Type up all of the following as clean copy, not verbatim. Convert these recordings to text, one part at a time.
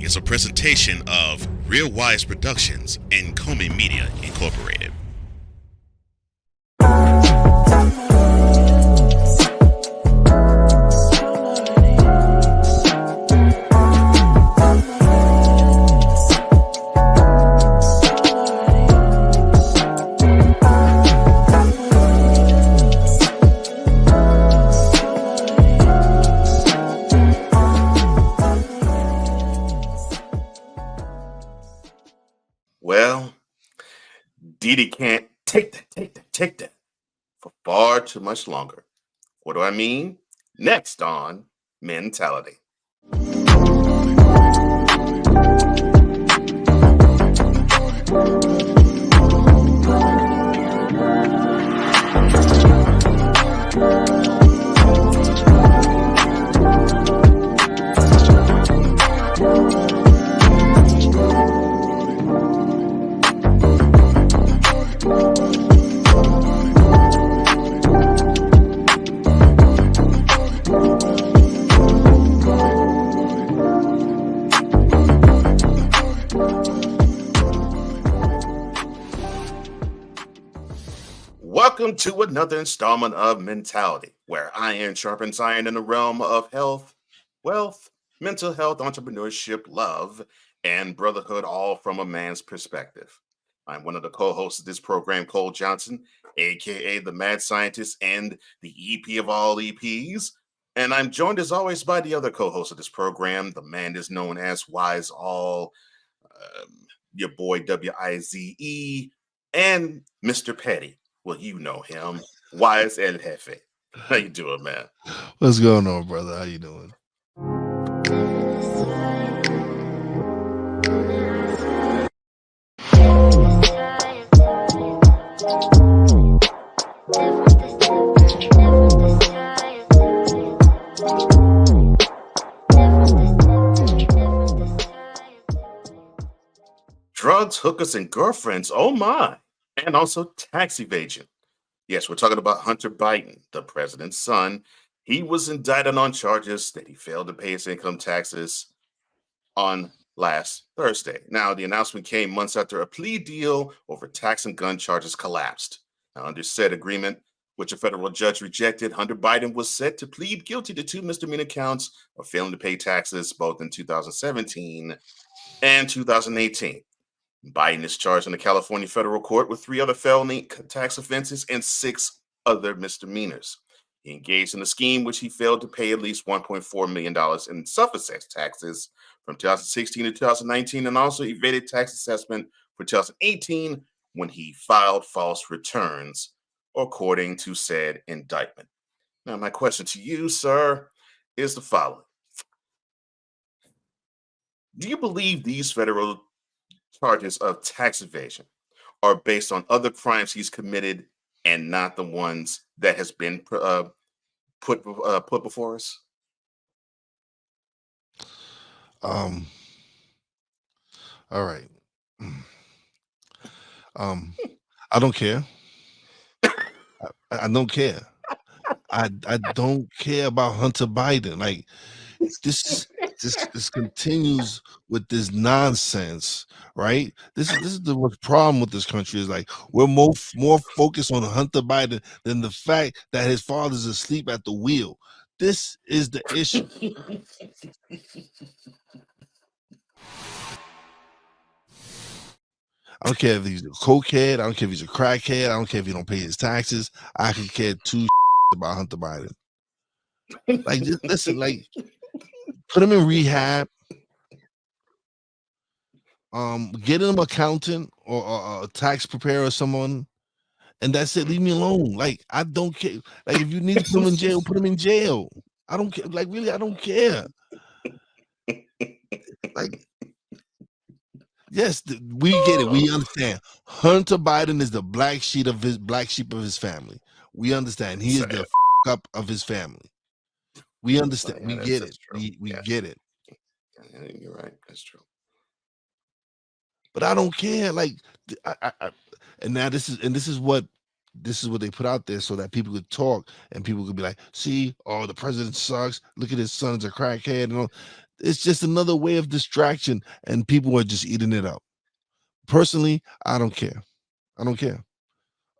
following is a presentation of Real Wise Productions and Comey Media Incorporated. Well, Diddy can't take that for far too much longer. What do I mean? Next on Mentality. Welcome to another installment of Mentality, where iron sharpens iron in the realm of health, wealth, mental health, entrepreneurship, love, and brotherhood, all from a man's perspective. I'm one of the co-hosts of this program, Cole Johnson, aka the Mad Scientist and the EP of all EPs. And I'm joined as always by the other co-host of this program. The man is known as Wise All, your boy WIZE, and Mr. Petty. Well, you know him, Wise El Jefe. How you doing, man? What's going on, brother? How you doing? Drugs, hookers, and girlfriends. Oh my. And also tax evasion. Yes, we're talking about Hunter Biden, the president's son. He was indicted on charges that he failed to pay his income taxes on last Thursday. Now, the announcement came months after a plea deal over tax and gun charges collapsed. Now, under said agreement, which a federal judge rejected, Hunter Biden was set to plead guilty to two misdemeanor counts of failing to pay taxes both in 2017 and 2018. Biden is charged in the California federal court with three other felony tax offenses and six other misdemeanors. He engaged in a scheme which he failed to pay at least $1.4 million in self-assessed taxes from 2016 to 2019 and also evaded tax assessment for 2018 when he filed false returns, according to said indictment. Now, my question to you, sir, is the following. Do you believe these federal charges of tax evasion are based on other crimes he's committed and not the ones that has been put before us? All right. I don't care. I don't care. I don't care about Hunter Biden. Like this continues with this nonsense, right? This is the problem with this country is like we're more focused on Hunter Biden than the fact that his father's asleep at the wheel. This is the issue. I don't care if he's a cokehead. I don't care if he's a crackhead. I don't care if he don't pay his taxes. I could care two about Hunter Biden. Like, just listen, like, put him in rehab. Get him an accountant or a tax preparer or someone, and that's it. Leave me alone. Like, I don't care. Like, if you need to put him in jail, put him in jail. I don't care. Like, really, I don't care. Like, yes, we get it. We understand. Hunter Biden is the black sheep of his family. We understand. He is the up of his family. We understand. We get it. We get it. You're right. That's true. But I don't care. Like, and now this is what they put out there so that people could talk and people could be like, see, oh, the president sucks. Look at his son's a crackhead. And all. It's just another way of distraction, and people are just eating it up. Personally, I don't care. I don't care.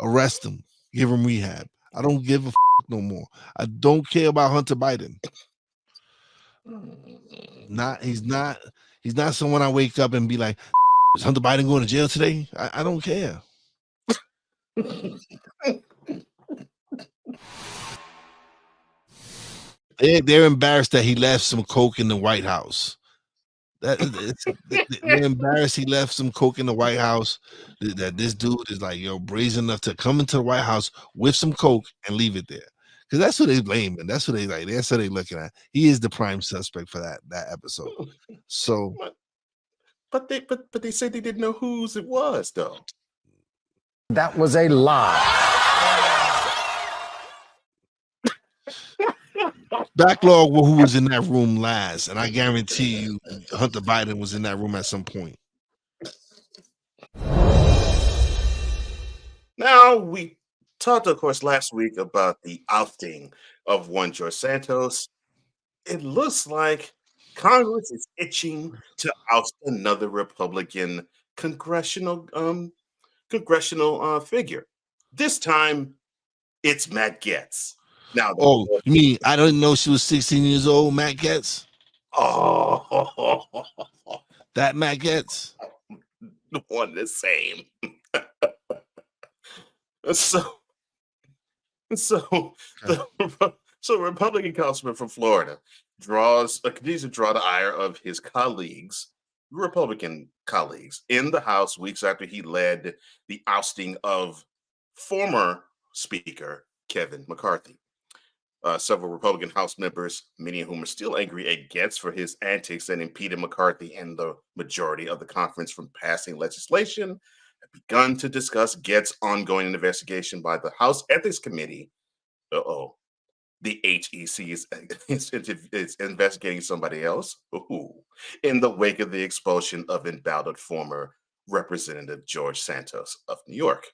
Arrest him. Give him rehab. I don't give a no more. I don't care about Hunter Biden. He's not someone I wake up and be like, is Hunter Biden going to jail today? I don't care. They're embarrassed that he left some coke in the White House. They're embarrassed he left some coke in the White House. That this dude is like, brazen enough to come into the White House with some coke and leave it there. Because that's what they blame, and that's what they like. That's what they looking at. He is the prime suspect for that episode. So, but they said they didn't know whose it was, though. That was a lie. Backlog who was in that room last, and I guarantee you Hunter Biden was in that room at some point. Now, we talked, of course, last week about the ousting of one George Santos. It looks like Congress is itching to oust another Republican congressional figure. This time, it's Matt Gaetz. Now, you mean I didn't know she was 16 years old, Matt Gaetz? Oh, that Matt Gaetz? One the same. So Republican councilman from Florida continues to draw the ire of his colleagues, Republican colleagues, in the House weeks after he led the ousting of former Speaker Kevin McCarthy. Several Republican House members, many of whom are still angry at Gaetz for his antics that impeded McCarthy and the majority of the conference from passing legislation, have begun to discuss Gaetz's ongoing investigation by the House Ethics Committee. The HEC is investigating somebody else. In the wake of the expulsion of embattled former Representative George Santos of New York.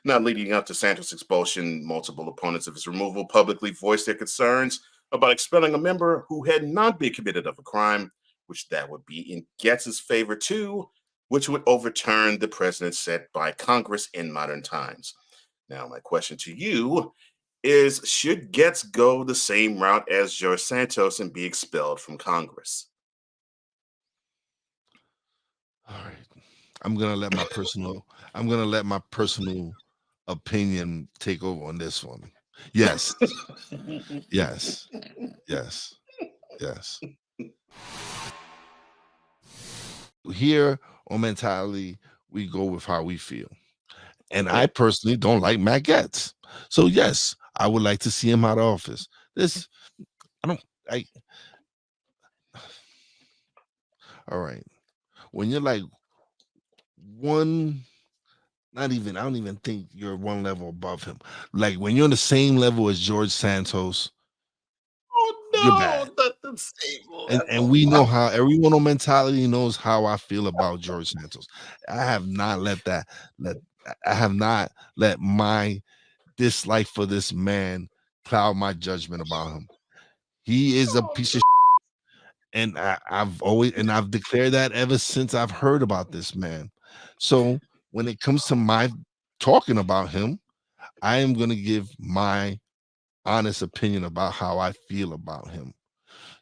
Now, leading up to Santos' expulsion, multiple opponents of his removal publicly voiced their concerns about expelling a member who had not been convicted of a crime, which that would be in Gaetz's favor too, which would overturn the precedent set by Congress in modern times. Now, my question to you is, should Gaetz go the same route as George Santos and be expelled from Congress? All right. I'm gonna let my personal opinion take over on this one. Yes. Yes. Here on Mentality, we go with how we feel. And I personally don't like Matt Gaetz. So yes, I would like to see him out of office. All right. When you're like I don't even think you're one level above him. Like when you're on the same level as George Santos, you're bad. Not the same And we know how everyone on Mentality knows how I feel about George Santos. I have not let my dislike for this man cloud my judgment about him. He is a piece of and I've declared that ever since I've heard about this man. So when it comes to my talking about him, I am going to give my honest opinion about how I feel about him.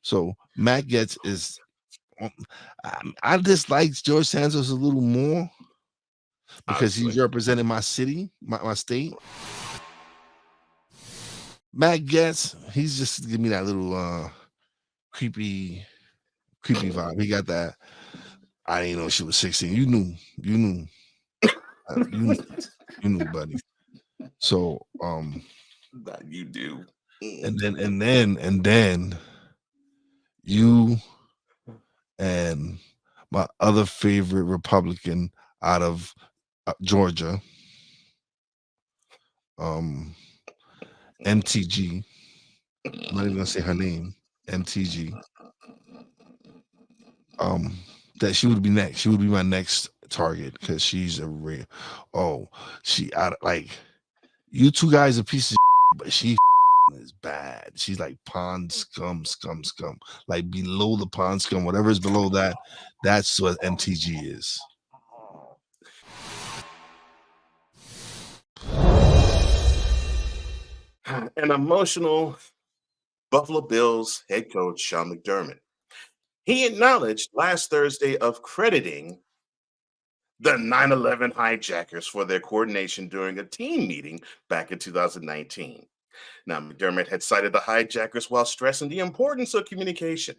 So Matt Gaetz is I dislike George Santos a little more because he's representing my city, my state. Matt Gaetz, he's just giving me that little creepy vibe. He got that. I didn't know she was 16. You knew, you knew, buddy. So you do. And then you and my other favorite Republican out of Georgia, MTG. I'm not even gonna say her name, MTG. That she would be next. She would be my next target because she's a real. She out like you two guys a piece of but she is bad. She's like pond scum. Like below the pond scum, whatever is below that, that's what MTG is. An emotional Buffalo Bills head coach Sean McDermott. He acknowledged last Thursday of crediting the 9/11 hijackers for their coordination during a team meeting back in 2019. Now, McDermott had cited the hijackers while stressing the importance of communication.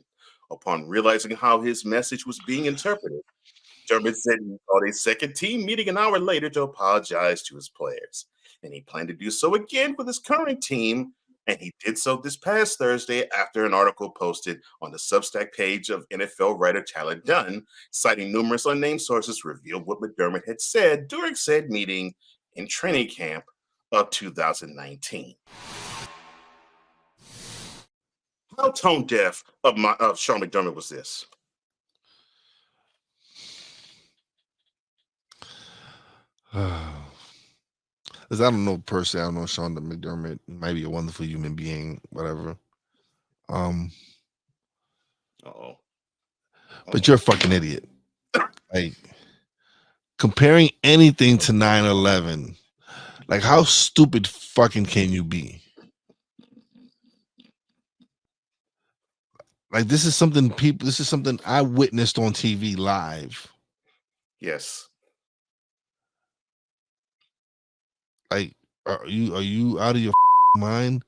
Upon realizing how his message was being interpreted, McDermott said he called a second team meeting an hour later to apologize to his players. And he planned to do so again with his current team. And he did so this past Thursday after an article posted on the Substack page of NFL writer Tyler Dunn, citing numerous unnamed sources, revealed what McDermott had said during said meeting in training camp of 2019. How tone deaf of Sean McDermott was this? Because I don't know personally, I don't know Sean McDermott. Might be a wonderful human being, whatever. But you're a fucking idiot. Like comparing anything to 9/11, like how stupid fucking can you be? Like this is something I witnessed on TV live. Yes. Like, are you out of your mind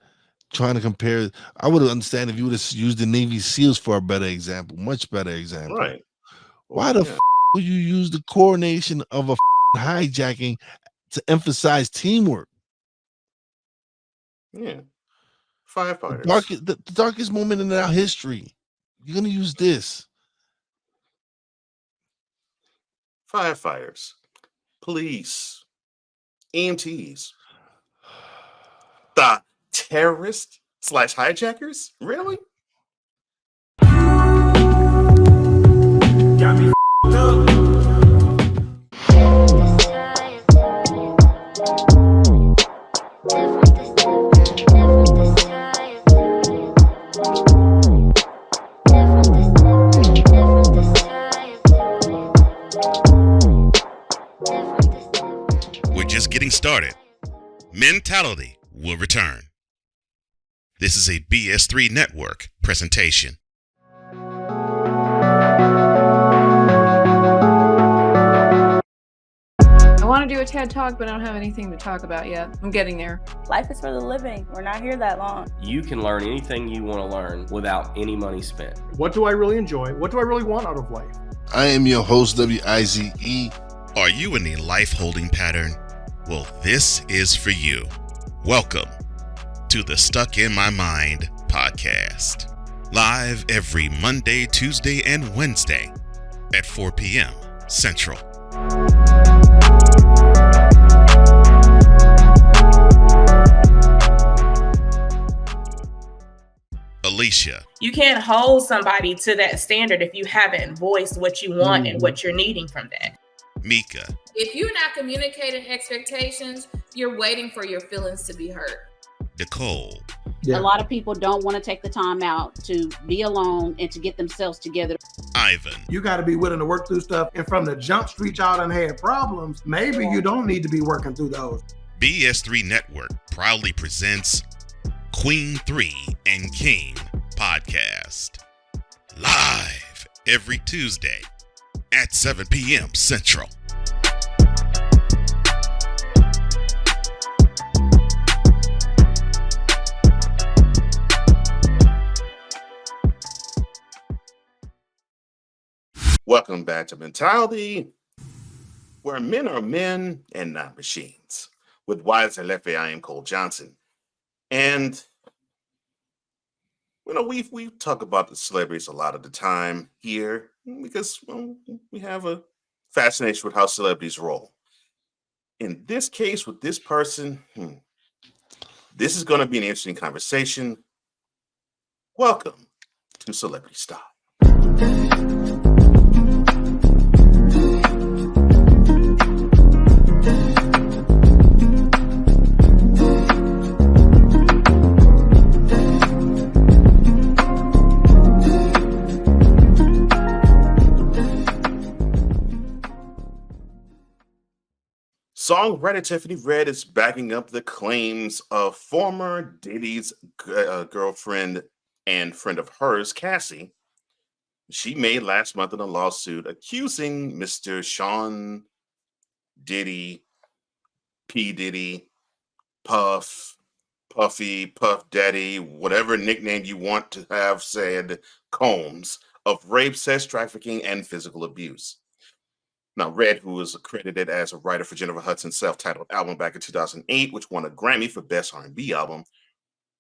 trying to compare? I would understand if you would have used the Navy SEALs for a better example, much better example. Right. Why the would you use the coordination of a hijacking to emphasize teamwork? Yeah. Firefighters. The darkest moment in our history. You're gonna use this. Firefighters, police, EMTs, the terrorists / hijackers? Really? Got me up. We're just getting started. Mentality will return. This is a BS3 Network presentation. I want to do a TED Talk, but I don't have anything to talk about yet. I'm getting there. Life is for the living. We're not here that long. You can learn anything you want to learn without any money spent. What do I really enjoy? What do I really want out of life? I am your host, WIZE. Are you in a life holding pattern? Well, this is for you. Welcome to the Stuck in My Mind podcast. Live every Monday, Tuesday, and Wednesday at 4 p.m. Central. Alicia. You can't hold somebody to that standard if you haven't voiced what you want and what you're needing from that. Mika. If you're not communicating expectations, you're waiting for your feelings to be hurt. Nicole. Yeah. A lot of people don't want to take the time out to be alone and to get themselves together. Ivan. You got to be willing to work through stuff. And from the jump street, y'all done had problems. Maybe you don't need to be working through those. BS3 Network proudly presents Queen 3 and King podcast. Live every Tuesday at 7 p.m. Central. Welcome back to Mentality, where men are men and not machines. With Wise and Leffe, I am Cole Johnson. And, you know, we talk about the celebrities a lot of the time here because we have a fascination with how celebrities roll. In this case, with this person, this is going to be an interesting conversation. Welcome to Celebrity Style. Songwriter Tiffany Red is backing up the claims of former Diddy's girlfriend and friend of hers, Cassie. She made last month in a lawsuit accusing Mr. Sean Diddy, P. Diddy, Puff, Puffy, Puff Daddy, whatever nickname you want to have said, Combs, of rape, sex trafficking, and physical abuse. Now, Red, who is credited as a writer for Jennifer Hudson's self-titled album back in 2008, which won a Grammy for Best R&B Album,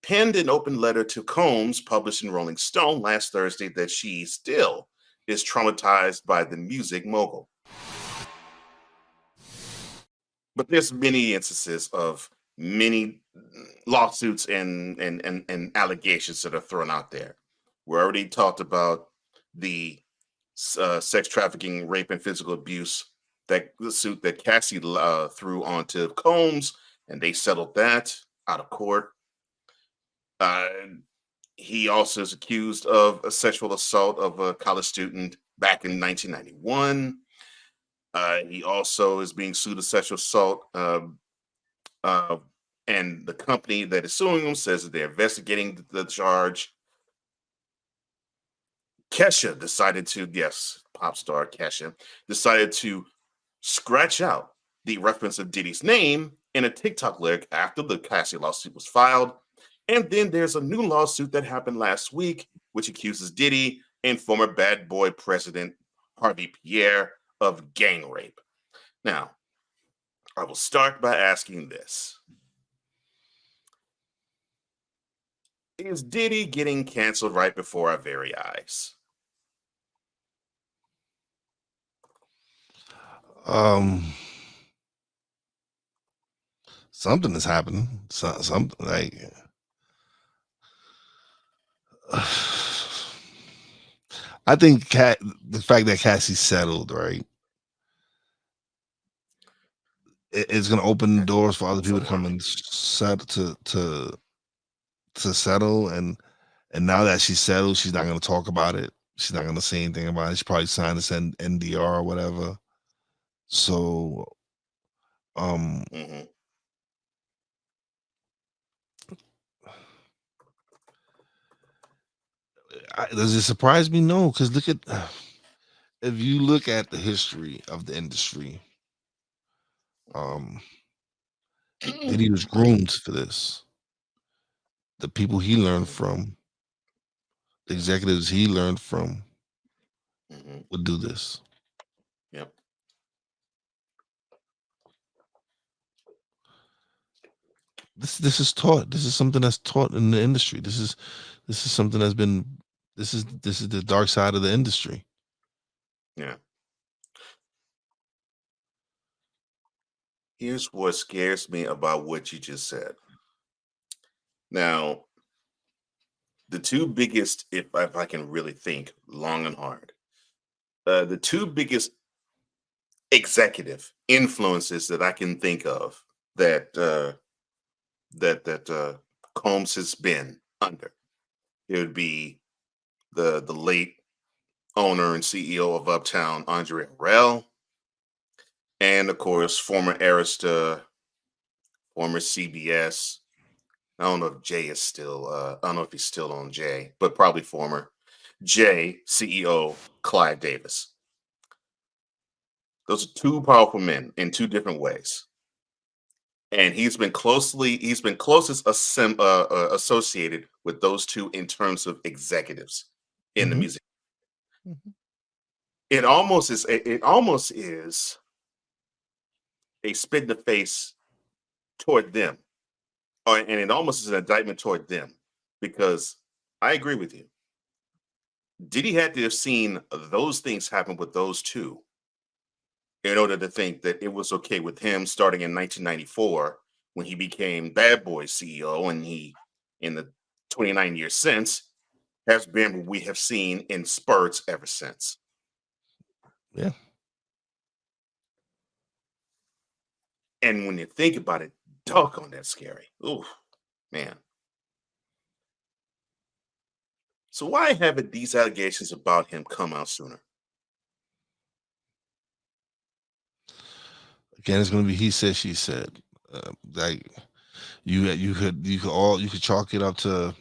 penned an open letter to Combs, published in Rolling Stone last Thursday, that she still is traumatized by the music mogul. But there's many instances of many lawsuits and allegations that are thrown out there. We already talked about the sex trafficking, rape, and physical abuse, that the suit that Cassie threw onto Combs, and they settled that out of court. He also is accused of a sexual assault of a college student back in 1991. He also is being sued of sexual assault, and the company that is suing him says that they're investigating the charge. Kesha decided to, yes, pop star Kesha, decided to scratch out the reference of Diddy's name in a TikTok lyric after the Cassie lawsuit was filed. And then there's a new lawsuit that happened last week, which accuses Diddy and former Bad Boy president Harvey Pierre of gang rape. Now, I will start by asking this. Is Diddy getting canceled right before our very eyes? Something is happening. Something like I think the fact that Cassie settled, right, it's going to open doors for other people to come and settle to settle, and now that she's settled, she's not going to talk about it. She's not going to say anything about it. She probably signed this NDR or whatever. So, does it surprise me? No, because if you look at the history of the industry, Diddy was groomed for this. The people he learned from, the executives he learned from, would do this. Yep. This is taught. This is something that's taught in the industry. This is something that's been. This is the dark side of the industry. Yeah. Here's what scares me about what you just said. Now, the two biggest, if I can really think long and hard, the two biggest executive influences that I can think of that Combs has been under, it would be the late owner and CEO of Uptown, Andre Harrell, and of course former Arista, former CBS. I don't know if Jay is still. I don't know if he's still on Jay, but probably former Jay CEO Clive Davis. Those are two powerful men in two different ways, and he's been closest associated with those two in terms of executives in the music. It almost is. It almost is a spit in the face toward them, and it almost is an indictment toward them, because I agree with you. Diddy had to have seen those things happen with those two in order to think that it was okay with him starting in 1994 when he became Bad Boy CEO, and he, in the 29 years since, has been what we have seen in spurts ever since. Yeah. And when you think about it, doggone, that's scary. Ooh, man. So why haven't these allegations about him come out sooner? Again, it's going to be he said, she said. Like you could chalk it up to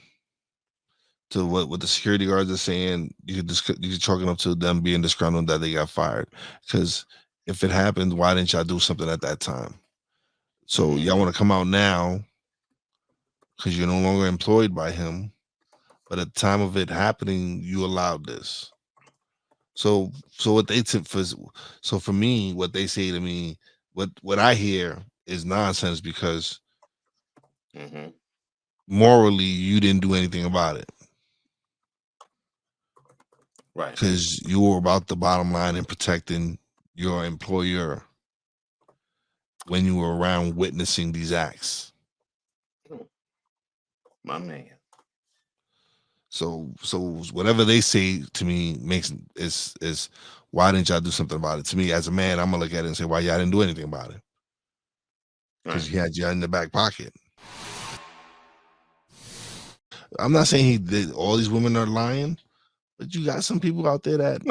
what the security guards are saying. You could chalk it up to them being disgruntled that they got fired. Because if it happened, why didn't y'all do something at that time? So y'all want to come out now because you're no longer employed by him, but at the time of it happening, you allowed this. So what they tip for, so for me, what they say to me, what I hear is nonsense because morally you didn't do anything about it. Right. Because you were about the bottom line and protecting your employer when you were around witnessing these acts. My man. So whatever they say to me is why didn't y'all do something about it? To me, as a man, I'm gonna look at it and say, why y'all didn't do anything about it? Because you had y'all in the back pocket. I'm not saying he did. All these women are lying, but you got some people out there that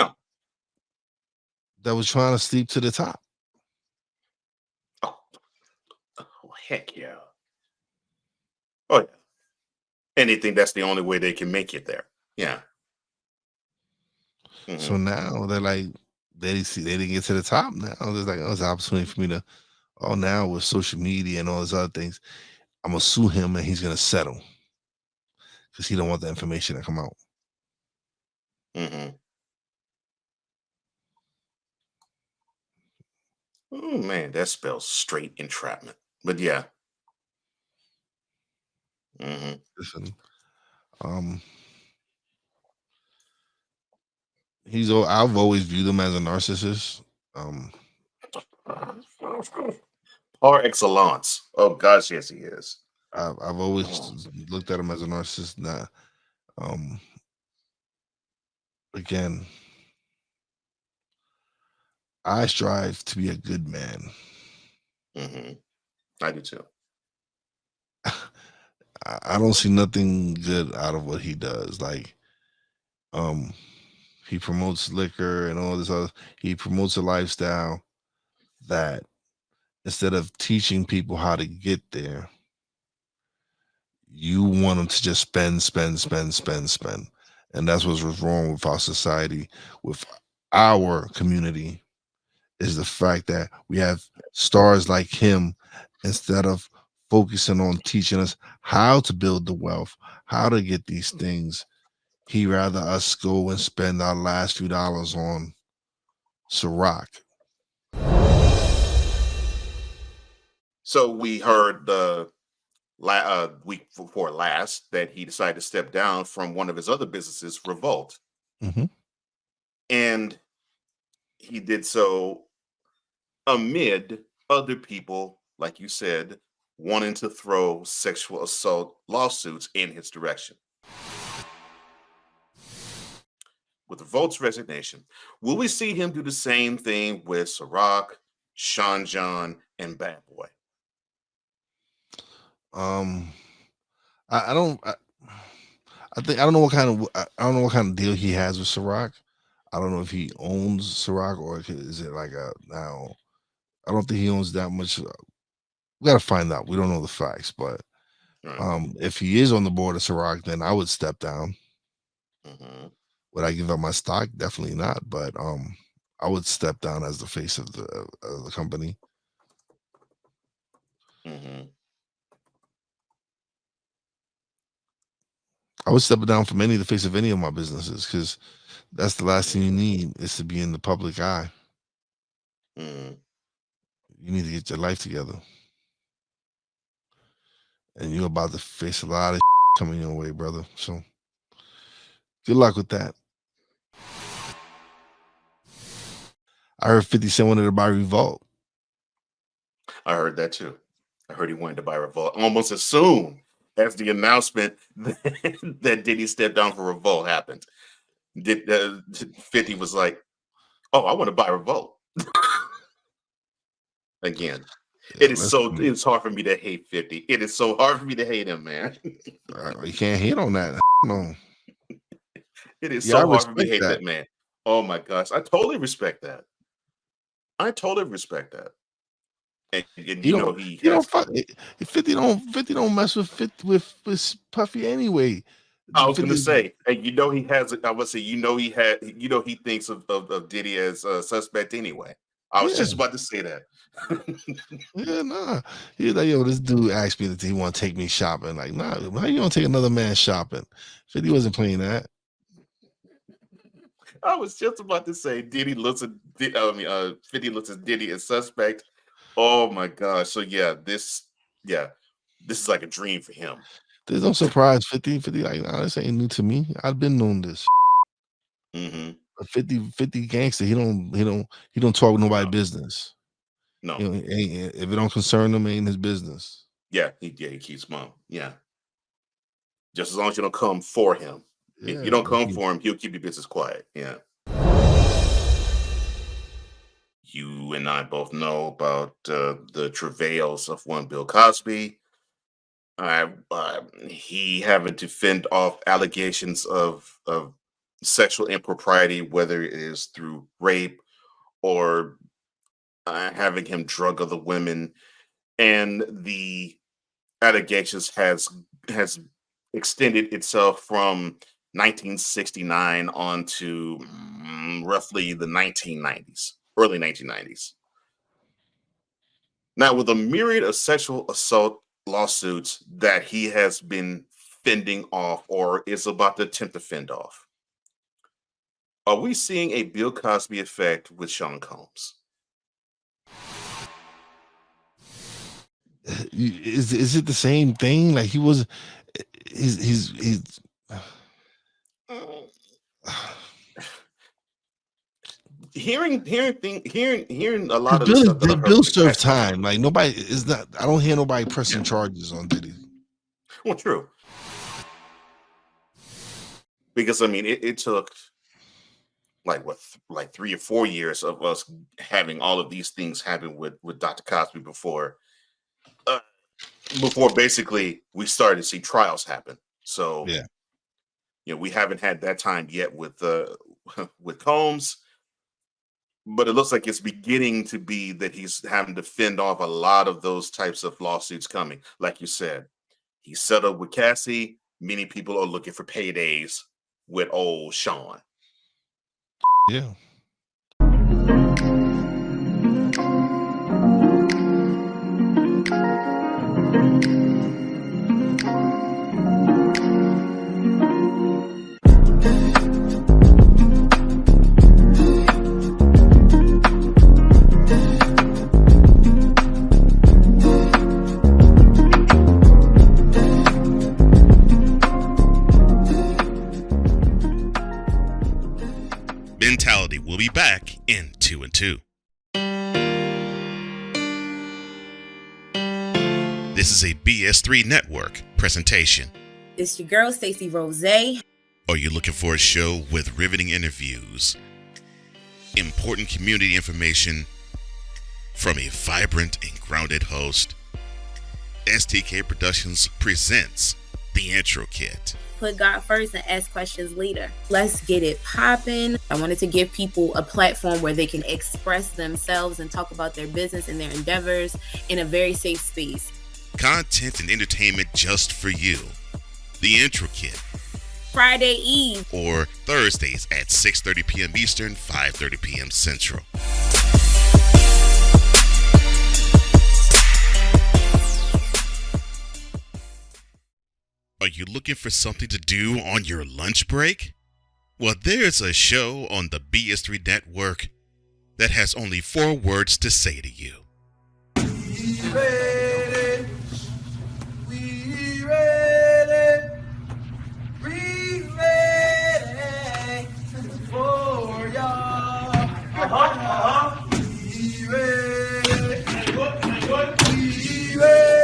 was trying to sleep to the top. Oh heck yeah. Oh yeah. Anything that's the only way they can make it there. Yeah. So now they're like, they didn't get to the top. Now there's like, oh, it's an opportunity for me to, now with social media and all those other things, I'm gonna sue him and he's gonna settle because he don't want the information to come out. Oh man, that spells straight entrapment. But yeah. Listen, I've always viewed him as a narcissist. Par excellence. Oh gosh, yes he is. I've always looked at him as a narcissist. Nah, again, I strive to be a good man. I do too. I don't see nothing good out of what he does. Like, he promotes liquor and all this other. He promotes a lifestyle that instead of teaching people how to get there, you want them to just spend. And that's what's wrong with our society, with our community, is the fact that we have stars like him instead of focusing on teaching us how to build the wealth, how to get these things. He rather us go and spend our last few dollars on Ciroc. So we heard the week before last that he decided to step down from one of his other businesses, Revolt. And he did so amid other people, like you said, wanting to throw sexual assault lawsuits in his direction. With Revolt's resignation, will we see him do the same thing with Ciroc, Sean John, and Bad Boy? I don't know what kind of deal he has with Ciroc. I don't know if he owns Ciroc or is it like now. I don't think he owns that much. We got to find out. We don't know the facts, but if he is on the board of Ciroc, then I would step down. Would I give up my stock? Definitely not. But I would step down as the face of the company. I would step down from the face of any of my businesses because that's the last thing you need is to be in the public eye. You need to get your life together. And you're about to face a lot of coming your way, brother. So good luck with that. I heard 50 Cent wanted to buy Revolt. I heard that too. I heard he wanted to buy Revolt almost as soon as the announcement that Diddy stepped down for Revolt happened. 50 was like, oh, I want to buy Revolt. Again, it's hard for me to hate 50. It is so hard for me to hate him, man. You can't hate on that. No. It is so hard for me to hate that man. Oh my gosh. I totally respect that. And He you don't know he he don't has. fuck 50 don't mess with with Puffy anyway. I was gonna 50 say, and you know he has. I would say, he thinks of Diddy as a suspect anyway. I was yeah, just about to say that. yeah, nah. He's like, yo, this dude asked me that he want to take me shopping. Like, nah, how you gonna take another man shopping? 50 wasn't playing that. I was just about to say, Diddy looks at. 50 looks at Diddy as suspect. Oh my gosh! So this is like a dream for him. There's no surprise. 50 like, nah, this ain't new to me. I've been known this. Mm-hmm. 50 gangster. He don't talk nobody No. business. No. You know, if it don't concern him, it ain't his business. Yeah, he keeps mum. Yeah. Just as long as you don't come for him. If Yeah, you don't come for him, he'll keep your business quiet. Yeah. You and I both know about the travails of one Bill Cosby. He having to fend off allegations of sexual impropriety, whether it is through rape or having him drug other women, and the allegations has extended itself from 1969 on to roughly the 1990s, early 1990s. Now, with a myriad of sexual assault lawsuits that he has been fending off or is about to attempt to fend off, are we seeing a Bill Cosby effect with Sean Combs? Is it the same thing? Like he's hearing a lot of the Bill, stuff that I heard Bill from the served past. time. Like nobody is not. I don't hear nobody pressing charges on Diddy. Well, true. Because I mean, it took like 3 or 4 years of us having all of these things happen with Dr. Cosby before basically we started to see trials happen. So yeah, we haven't had that time yet with with Combs, but it looks like it's beginning to be that he's having to fend off a lot of those types of lawsuits coming. Like you said, he settled with Cassie. Many people are looking for paydays with old Sean. yeah. Mentality will be back in 2 and 2. This is a BS3 Network presentation. It's your girl, Stacey Rose. Are you looking for a show with riveting interviews, important community information from a vibrant and grounded host? STK Productions presents The Intro Kit. Put God first and ask questions later. Let's get it popping. I wanted to give people a platform where they can express themselves and talk about their business and their endeavors in a very safe space. Content and entertainment just for you. The Intro Kit. Friday Eve. Or Thursdays at 6:30 p.m. Eastern, 5:30 p.m. Central. Are you looking for something to do on your lunch break? Well, there's a show on the BS3 Network that has only 4 words to say to you. We ready. We ready. We ready for y'all. We ready. We ready.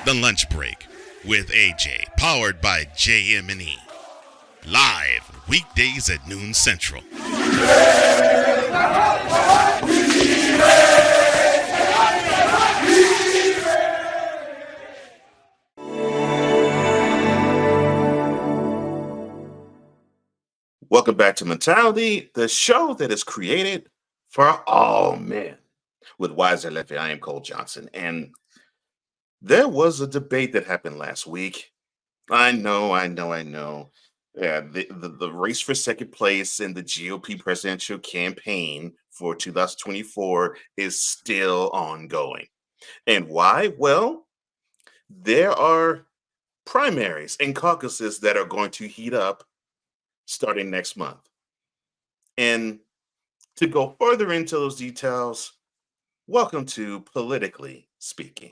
The Lunch Break with AJ, powered by JM&E. Live weekdays at noon Central. Welcome back to Mentality, the show that is created for all men. With Wiser Leffy, I am Cole Johnson, and there was a debate that happened last week. I know. Yeah, the race for second place in the GOP presidential campaign for 2024 is still ongoing. And why? Well, there are primaries and caucuses that are going to heat up starting next month. And to go further into those details, welcome to Politically Speaking.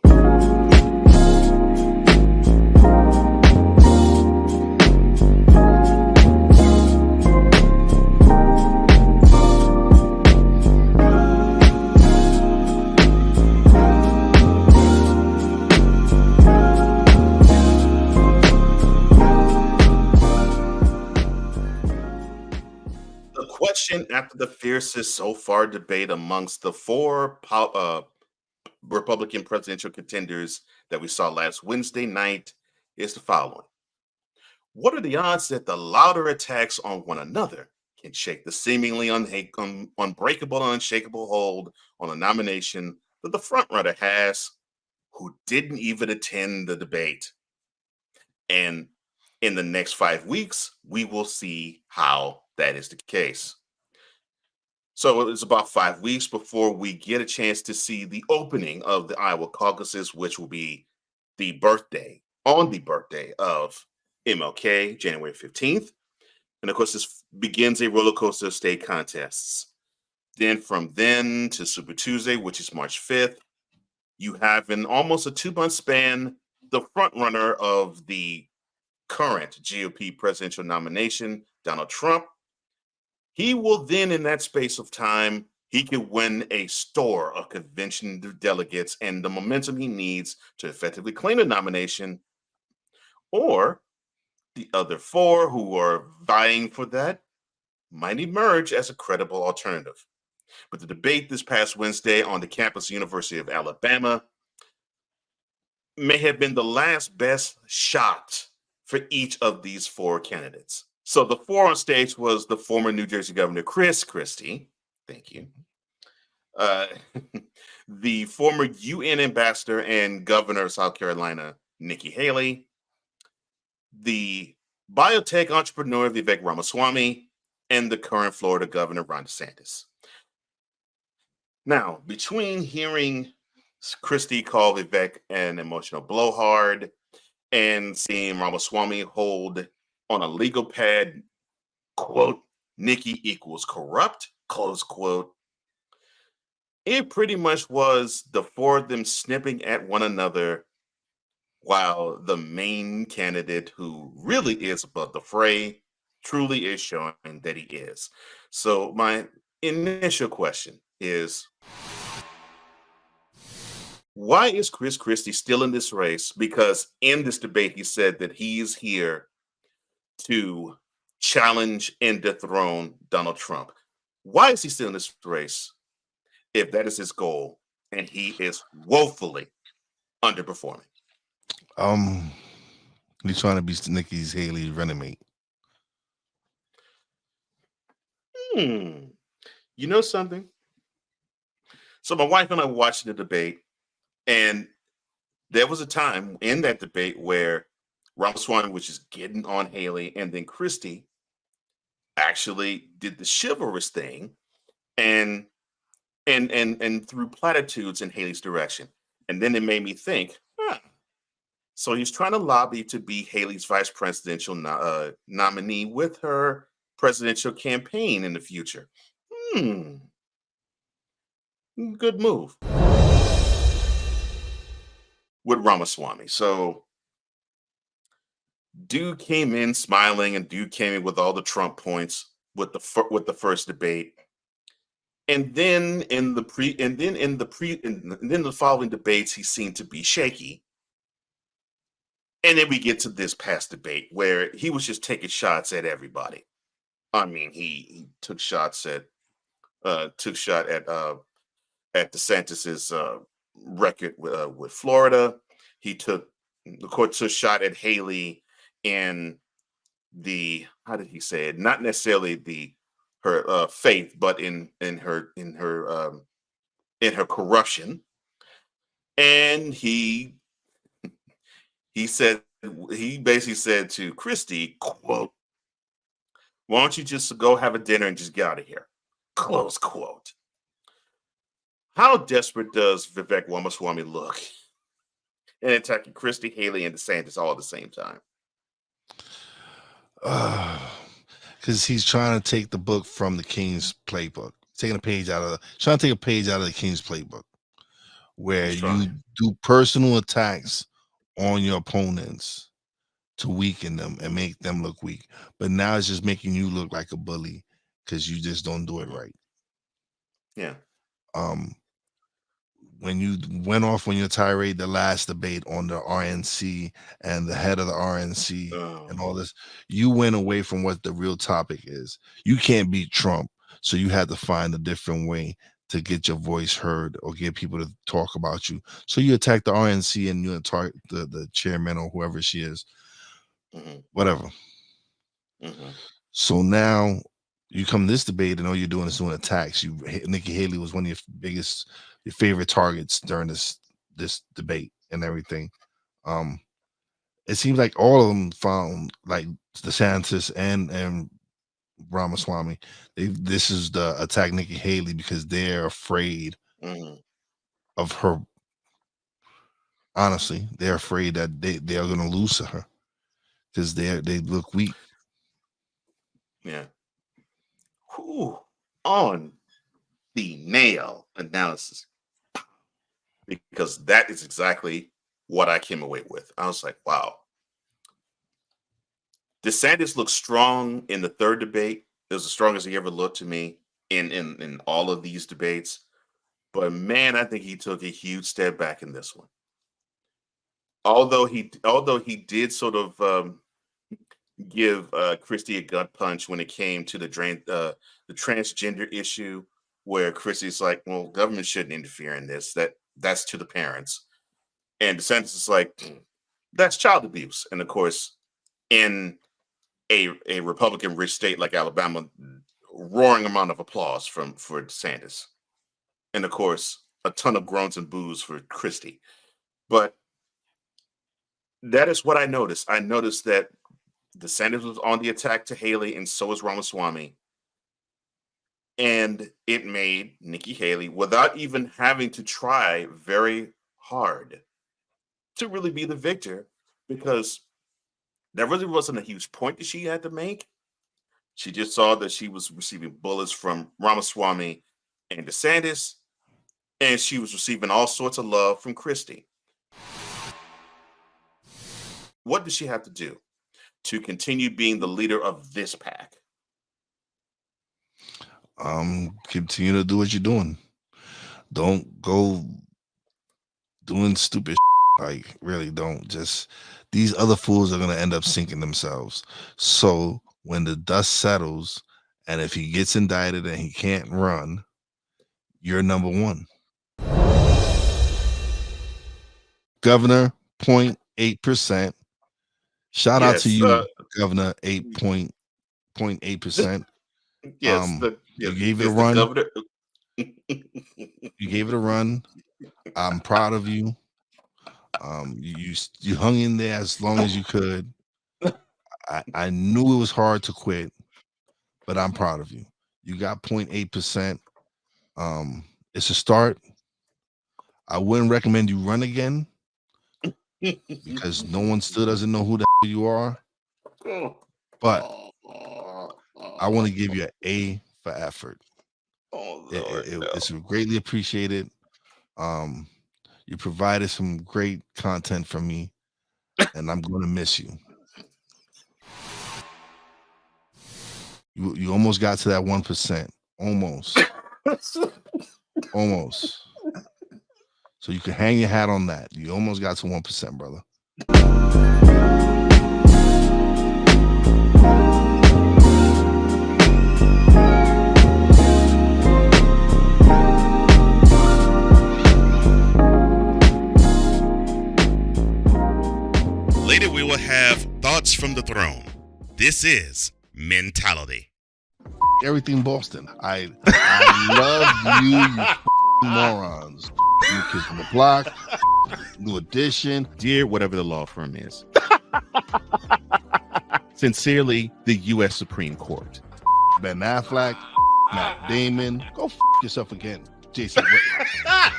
Question after the fiercest so far debate amongst the four Republican presidential contenders that we saw last Wednesday night is the following. What are the odds that the louder attacks on one another can shake the seemingly unbreakable and unshakable hold on a nomination that the frontrunner has, who didn't even attend the debate? And in the next 5 weeks, we will see how that is the case. So it's about 5 weeks before we get a chance to see the opening of the Iowa caucuses, which will be the birthday of MLK, January 15th. And of course, this begins a roller coaster of state contests. Then from then to Super Tuesday, which is March 5th, you have in almost a 2-month span, the frontrunner of the current GOP presidential nomination, Donald Trump. He will then, in that space of time, he can win a store of convention delegates and the momentum he needs to effectively claim the nomination. Or the other four who are vying for that might emerge as a credible alternative. But the debate this past Wednesday on the campus of the University of Alabama may have been the last best shot for each of these four candidates. So the four on stage was the former New Jersey Governor Chris Christie. Thank you. The former UN ambassador and governor of South Carolina, Nikki Haley. The biotech entrepreneur, Vivek Ramaswamy, and the current Florida governor, Ron DeSantis. Now, between hearing Christie call Vivek an emotional blowhard and seeing Ramaswamy hold on a legal pad, quote, Nikki equals corrupt, close quote, it pretty much was the four of them snipping at one another while the main candidate, who really is above the fray, truly is showing that he is. So my initial question is, why is Chris Christie still in this race? Because in this debate, he said that he is here to challenge and dethrone Donald Trump. Why is he still in this race if that is his goal and he is woefully underperforming? He's trying to be Nikki's Haley running mate. You know something? So my wife and I were watching the debate, and there was a time in that debate where Ramaswamy was just getting on Haley, and then Christie actually did the chivalrous thing and threw platitudes in Haley's direction. And then it made me think, so he's trying to lobby to be Haley's vice presidential nominee with her presidential campaign in the future. Good move with Ramaswamy. So dude came in smiling, and dude came in with all the Trump points with the first debate, and then in the following debates, he seemed to be shaky. And then we get to this past debate where he was just taking shots at everybody. I mean, he took shots at DeSantis's record with Florida. He took a shot at Haley in the, how did he say it? Not necessarily her faith, but in her corruption. And he basically said to Christie, quote, "Why don't you just go have a dinner and just get out of here?" Close quote. How desperate does Vivek Ramaswamy look in attacking Christie, Haley, and DeSantis all at the same time? Because he's trying to take the book from the King's playbook, trying to take a page out of the King's playbook, where you do personal attacks on your opponents to weaken them and make them look weak. But now it's just making you look like a bully because you just don't do it right. Yeah. When you went off on your tirade the last debate on the RNC and the head of the RNC and all this, you went away from what the real topic is. You can't beat Trump, so you had to find a different way to get your voice heard or get people to talk about you. So you attack the RNC and you attack the chairman or whoever she is, whatever. So now you come to this debate and all you're doing is doing attacks. Nikki Haley was one of your favorite targets during this debate and everything. It seems like all of them found, like DeSantis and Ramaswamy, this is the attack Nikki Haley because they're afraid of her. Honestly, they're afraid that they are going to lose to her because they look weak. Yeah. Whew. On the nail analysis, because that is exactly what I came away with. I was like, wow. DeSantis looked strong in the third debate. It was as strong as he ever looked to me in all of these debates. But man, I think he took a huge step back in this one. Although he did sort of give Christie a gut punch when it came to the transgender issue, where Christie's like, well, government shouldn't interfere in this. That's to the parents. And DeSantis is like, that's child abuse. And of course, in a Republican rich state like Alabama, roaring amount of applause for DeSantis. And of course, a ton of groans and boos for Christie. But that is what I noticed. I noticed that DeSantis was on the attack to Haley, and so was Ramaswamy. And it made Nikki Haley, without even having to try very hard, to really be the victor, because there really wasn't a huge point that she had to make. She just saw that she was receiving bullets from Ramaswamy and DeSantis, and she was receiving all sorts of love from Christie. What does she have to do to continue being the leader of this pack? Continue to do what you're doing. Don't go doing stupid like, really don't. Just these other fools are going to end up sinking themselves. So when the dust settles, and if he gets indicted and he can't run, you're number one. Governor, 0.8%. Shout out to you, Governor, 8.8%. Yes, you gave it a run. You gave it a run. I'm proud of you. You hung in there as long as you could. I knew it was hard to quit, but I'm proud of you. You got 0.8%. It's a start. I wouldn't recommend you run again because no one still doesn't know who the hell you are. But I want to give you an A for effort. It's greatly appreciated. You provided some great content for me, and I'm going to miss you. You almost got to that 1%. Almost. So you can hang your hat on that. You almost got to 1%, brother. Later, we will have Thoughts from the Throne. This is Mentality. Everything Boston. I love you morons. New Kids on the Block, New Edition. Dear whatever the law firm is. Sincerely, the U.S. Supreme Court. Ben Affleck, Matt Damon. Go yourself again, Jason Whitlock.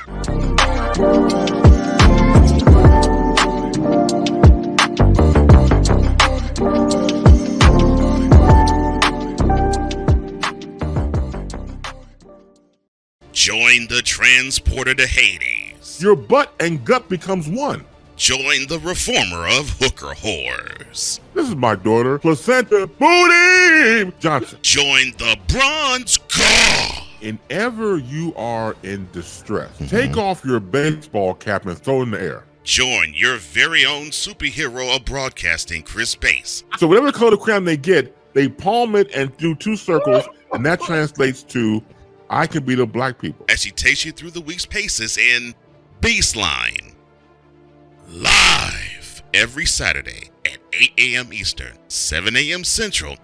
Join the transporter to Hades. Your butt and gut becomes one. Join the reformer of hooker whores. This is my daughter, Placenta Booty Johnson. Join the bronze god. Whenever you are in distress, take off your baseball cap and throw it in the air. Join your very own superhero of broadcasting, Chris Bass. So whatever color crown they get, they palm it and do 2 circles, and that translates to, I can be the black people. As she takes you through the week's paces in Baseline. Live every Saturday at 8 a.m. Eastern, 7 a.m. Central,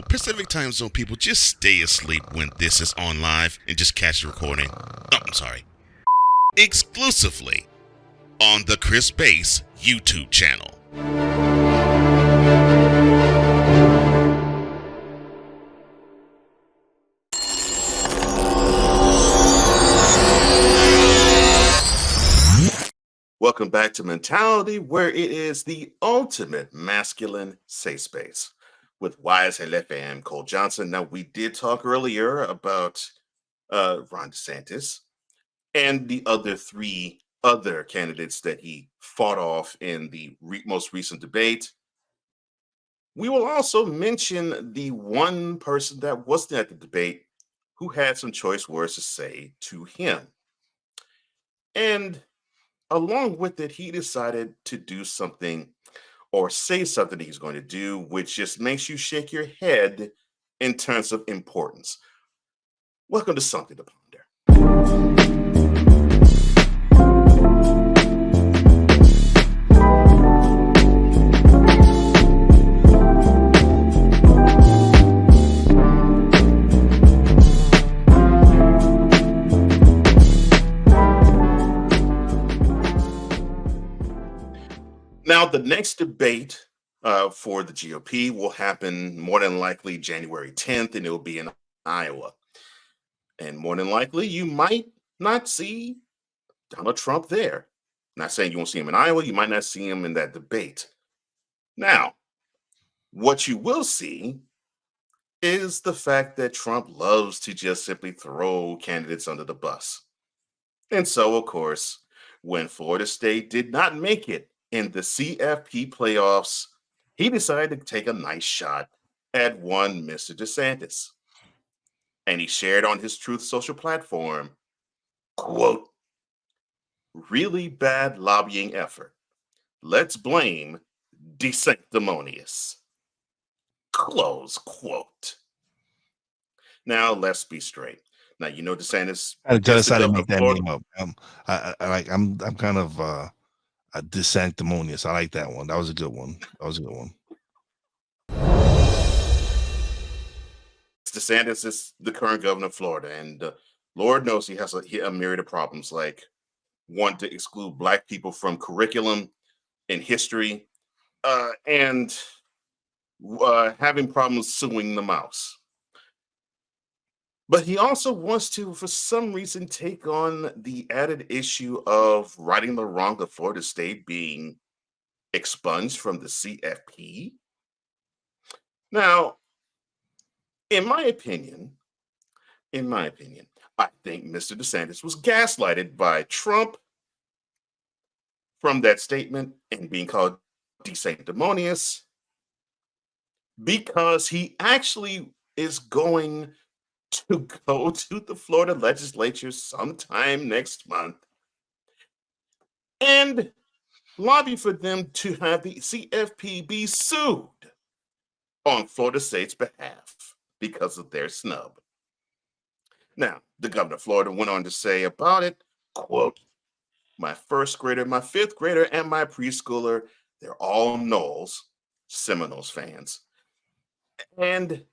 Pacific time zone people, just stay asleep when this is on live and just catch the recording. Oh, I'm sorry. Exclusively on the Chris Bass YouTube channel. Welcome back to Mentality, where it is the ultimate masculine safe space with YSLFM Cole Johnson. Now, we did talk earlier about Ron DeSantis and the other 3 other candidates that he fought off in the most recent debate. We will also mention the one person that wasn't at the debate who had some choice words to say to him. And along with it, he decided to do something or say something he's going to do, which just makes you shake your head in terms of importance. Welcome to Something to Ponder. Now, the next debate for the GOP will happen more than likely January 10th, and it will be in Iowa. And more than likely, you might not see Donald Trump there. Not saying you won't see him in Iowa, you might not see him in that debate. Now, what you will see is the fact that Trump loves to just simply throw candidates under the bus. And so, of course, when Florida State did not make it in the CFP playoffs, he decided to take a nice shot at one Mr. DeSantis. And he shared on his Truth Social platform, quote, "Really bad lobbying effort. Let's blame DeSanctimonious." Close quote. Now, let's be straight. Now, you know DeSantis. I decided to make that name up. I'm kind of DeSanctimonious. I like that one. That was a good one. DeSantis is the current governor of Florida, and Lord knows he has a myriad of problems, like wanting to exclude Black people from curriculum in history, and having problems suing the mouse. But he also wants to, for some reason, take on the added issue of righting the wrong of Florida State being expunged from the CFP. Now, in my opinion, I think Mr. DeSantis was gaslighted by Trump from that statement and being called DeSanctimonious, because he actually is going to go to the Florida legislature sometime next month and lobby for them to have the CFP be sued on Florida State's behalf because of their snub. Now, the governor of Florida went on to say about it, quote, my first grader, my fifth grader, and my preschooler, they're all Noles, Seminoles fans. And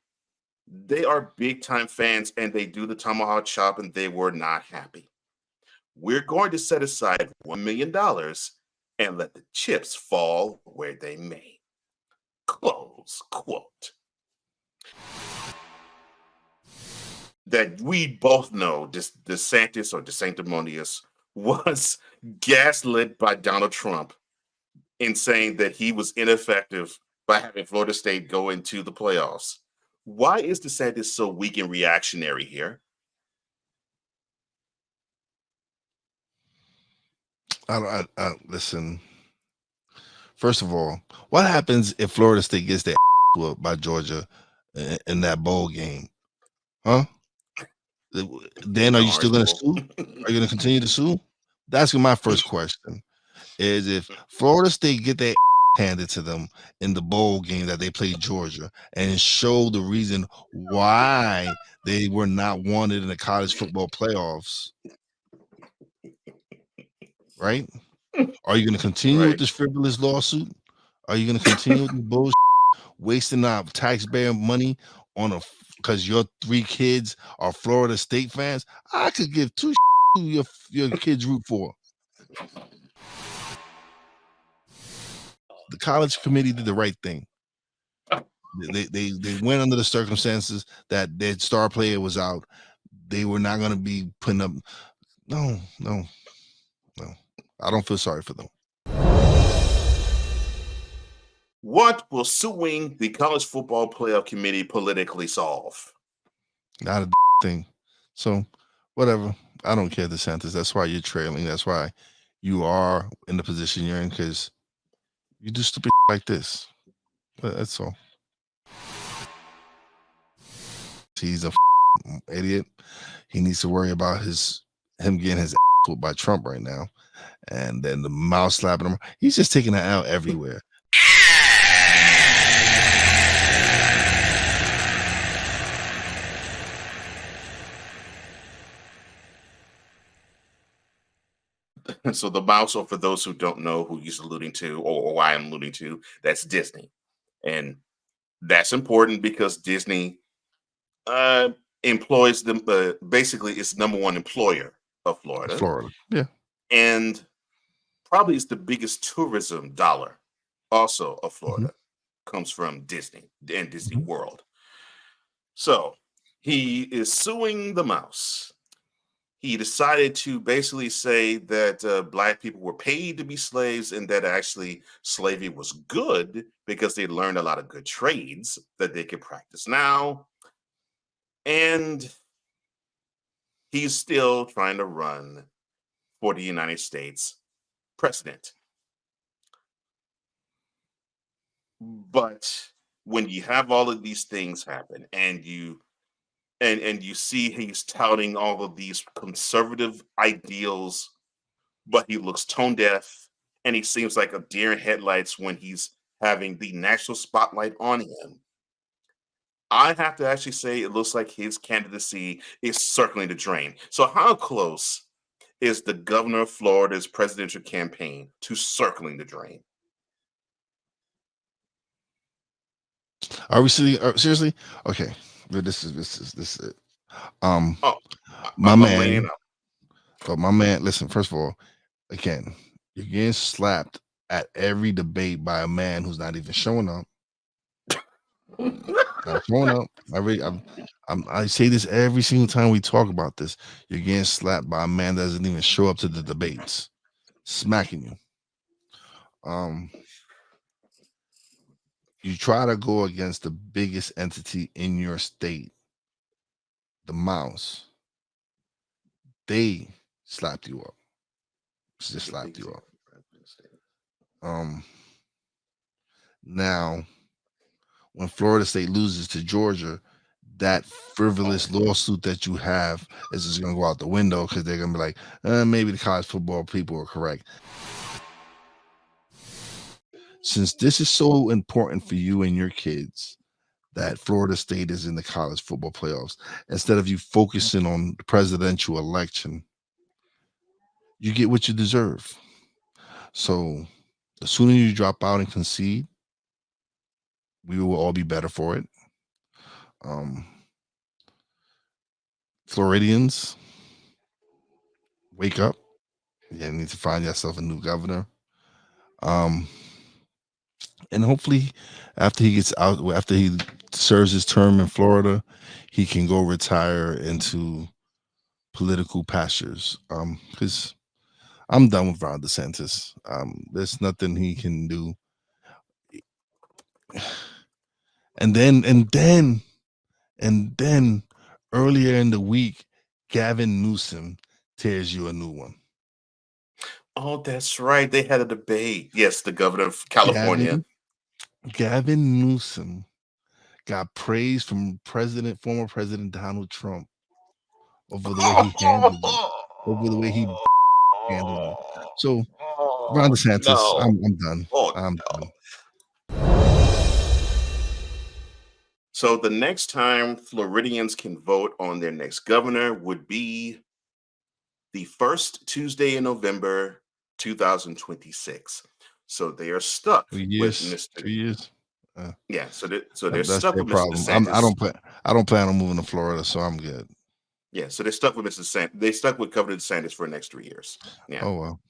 they are big time fans and they do the tomahawk chop and they were not happy. We're going to set aside $1 million and let the chips fall where they may. Close quote. That we both know DeSantis or DeSanctimonious was gaslit by Donald Trump in saying that he was ineffective by having Florida State go into the playoffs. Why is DeSantis so weak and reactionary here? Listen. First of all, what happens if Florida State gets their whooped by Georgia in that bowl game? Huh? Then are you still going to sue? Are you going to continue to sue? That's my first question. Is if Florida State get their handed to them in the bowl game that they played Georgia and show the reason why they were not wanted in the college football playoffs, right? Are you going to continue with this frivolous lawsuit? Are you going to continue with the bullshit, wasting our taxpayer money on because your 3 kids are Florida State fans? I could give 2 who your kids root for. The college committee did the right thing. They went under the circumstances that their star player was out. They were not going to be putting up. No. I don't feel sorry for them. What will suing the college football playoff committee politically solve? Not a thing. So whatever. I don't care, DeSantis. That's why you're trailing. That's why you are in the position you're in, because you do stupid like this. That's all. He's a idiot. He needs to worry about him getting his ass whooped by Trump right now, and then the mouth slapping him. He's just taking it out everywhere. So the mouse, or for those who don't know who he's alluding to or why I'm alluding to, that's Disney. And that's important because Disney employs them, basically it's #1 employer of Florida. Yeah. And probably is the biggest tourism dollar also of Florida comes from Disney and Disney World. So he is suing the mouse. He decided to basically say that Black people were paid to be slaves and that actually slavery was good because they learned a lot of good trades that they could practice now. And he's still trying to run for the United States president. But when you have all of these things happen and you see he's touting all of these conservative ideals, but he looks tone deaf and he seems like a deer in headlights when he's having the national spotlight on him. I have to actually say it looks like his candidacy is circling the drain. So how close is the governor of Florida's presidential campaign to circling the drain? Are we seriously? Okay. This is it. My man. Listen, first of all, again, you're getting slapped at every debate by a man who's not even showing up. Not showing up. I say this every single time we talk about this. You're getting slapped by a man that doesn't even show up to the debates, smacking you. You try to go against the biggest entity in your state, the mouse. They slapped you up. Just slapped you up. Now, when Florida State loses to Georgia, that frivolous lawsuit that you have is just going to go out the window because they're going to be like, maybe the college football people are correct. since this is so important for you and your kids that Florida State is in the college football playoffs, instead of you focusing on the presidential election, you get what you deserve. So the sooner you drop out and concede, we will all be better for it. Floridians, wake up. You need to find yourself a new governor. And hopefully after he gets out, after he serves his term in Florida, he can go retire into political pastures. Because I'm done with Ron DeSantis. There's nothing he can do. And then earlier in the week, Gavin Newsom tears you a new one. Oh, that's right. They had a debate. Yes, the governor of California. Gavin Newsom got praise from former President Donald Trump over the way he handled it, over the way he handled it. So, Ron DeSantis, no. I'm done. Oh, I'm no. done. So the next time Floridians can vote on their next governor would be the first Tuesday in November, 2026. So they are stuck with Mr. 2 years. Yeah, so they're That's stuck their with Mr. problem. DeSantis. I don't plan on moving to Florida, so I'm good. Yeah, so they're stuck with Mr. DeSantis. They stuck with Governor DeSantis for the next 3 years. Yeah. Oh well.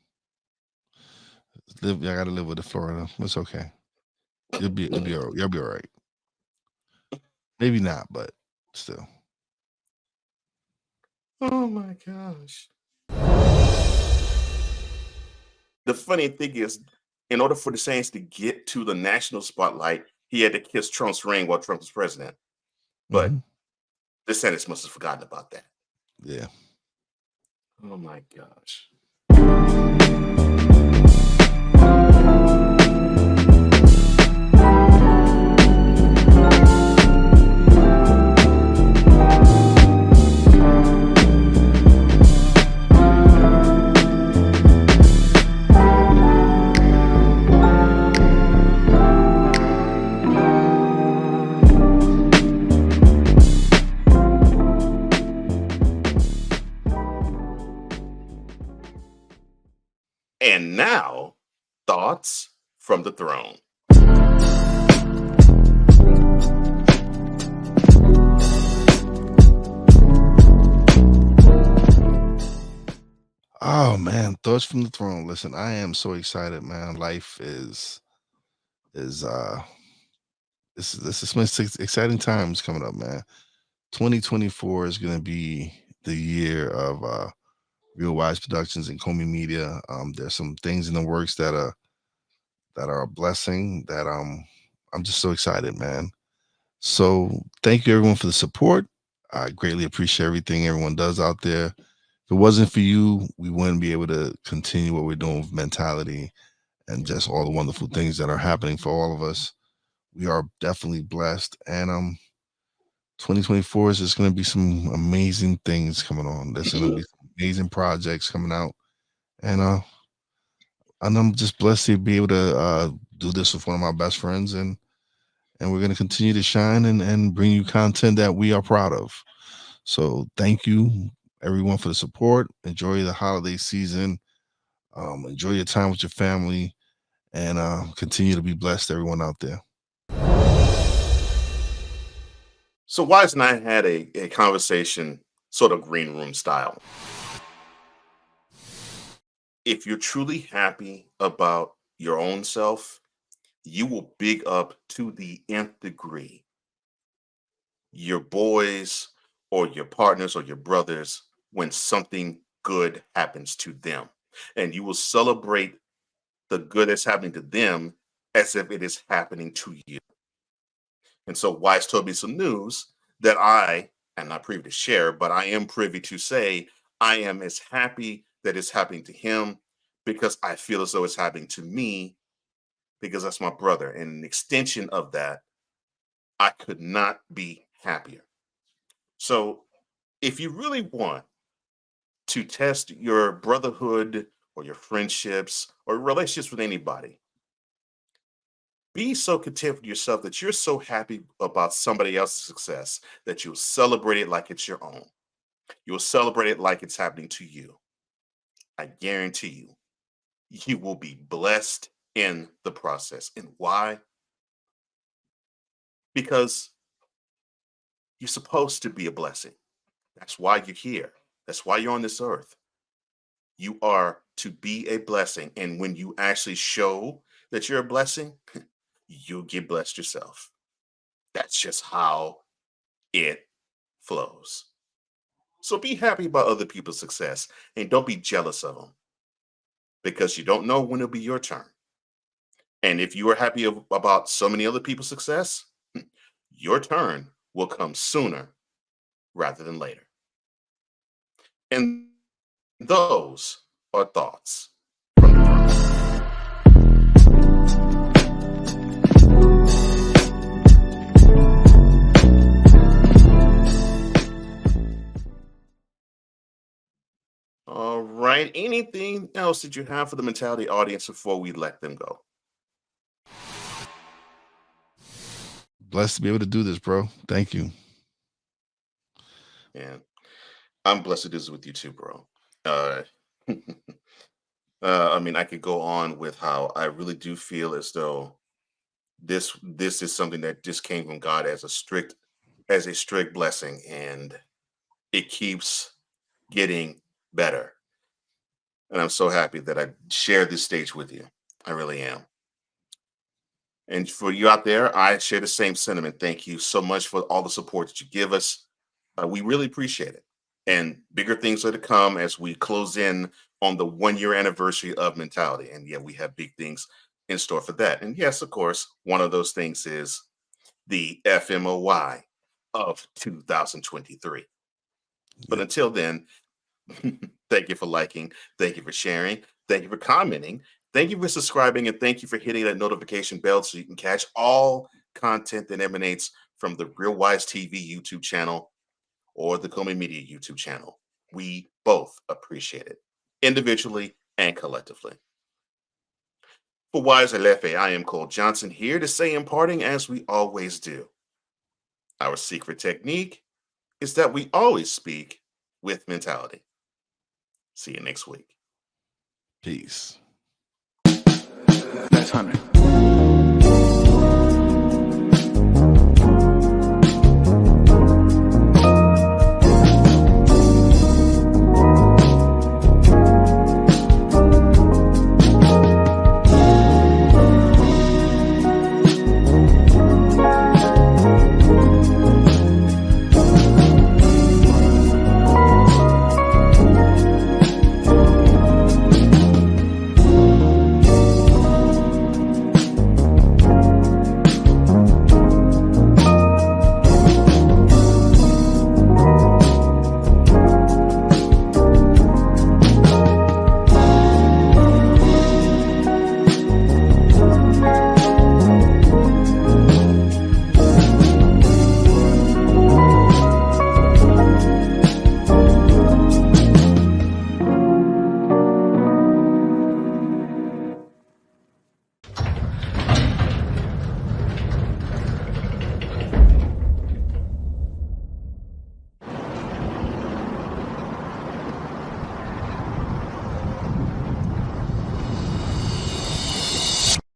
I gotta live with the Florida. It's okay. You'll be all right. Maybe not, but still. Oh my gosh. The funny thing is, in order for DeSantis to get to the national spotlight, he had to kiss Trump's ring while Trump was president. But DeSantis must have forgotten about that. Yeah. Oh my gosh. And now, thoughts from the throne. Oh man, thoughts from the throne. Listen, I am so excited, man. Life is this is some exciting times coming up, man. 2024 is gonna be the year of Real Wise Productions and Comey Media. There's some things in the works that are a blessing that I'm just so excited, man. So thank you everyone for the support. I greatly appreciate everything everyone does out there. If it wasn't for you, we wouldn't be able to continue what we're doing with Mentality and just all the wonderful things that are happening for all of us. We are definitely blessed, and 2024 is just going to be some amazing things coming on. There's going to be some amazing projects coming out, and I'm just blessed to be able to do this with one of my best friends, and we're going to continue to shine and bring you content that we are proud of. So thank you everyone for the support. Enjoy the holiday season. Enjoy your time with your family, and continue to be blessed, everyone out there. So Wise and I had a conversation, sort of green room style. If you're truly happy about your own self, you will big up to the nth degree your boys or your partners or your brothers when something good happens to them. And you will celebrate the good that's happening to them as if it is happening to you. And so Wise told me some news that I am not privy to share, but I am privy to say I am as happy that it's happening to him because I feel as though it's happening to me because that's my brother. And an extension of that, I could not be happier. So if you really want to test your brotherhood or your friendships or relationships with anybody, Be so content with yourself that you're so happy about somebody else's success that you'll celebrate it like it's your own. You'll celebrate it like it's happening to you. I guarantee you will be blessed in the process. And why? Because you're supposed to be a blessing. That's why you're here. That's why you're on this earth. You are to be a blessing. And when you actually show that you're a blessing, you'll get blessed yourself. That's just how it flows. So be happy about other people's success and don't be jealous of them, because you don't know when it'll be your turn. And if you are happy about so many other people's success, your turn will come sooner rather than later. And those are thoughts from the throne. All right. Anything else that you have for the mentality audience before we let them go? Blessed to be able to do this, bro. Thank you. And I'm blessed to do this with you too, bro. I mean, I could go on with how I really do feel as though this is something that just came from God as a strict blessing, and it keeps getting better. And I'm so happy that I shared this stage with you. I really am. And for you out there, I share the same sentiment. Thank you so much for all the support that you give us. We really appreciate it. And bigger things are to come as we close in on the 1-year anniversary of Mentality. And yeah, we have big things in store for that. And yes, of course, one of those things is the FMOY of 2023. But until then, thank you for liking, thank you for sharing, thank you for commenting, thank you for subscribing, and thank you for hitting that notification bell so you can catch all content that emanates from the Real Wise TV YouTube channel or the Comey Media YouTube channel. We both appreciate it, individually and collectively. For Wise Alefe, I am Cole Johnson, here to say in parting, as we always do, our secret technique is that we always speak with mentality. See you next week. Peace. That's 100.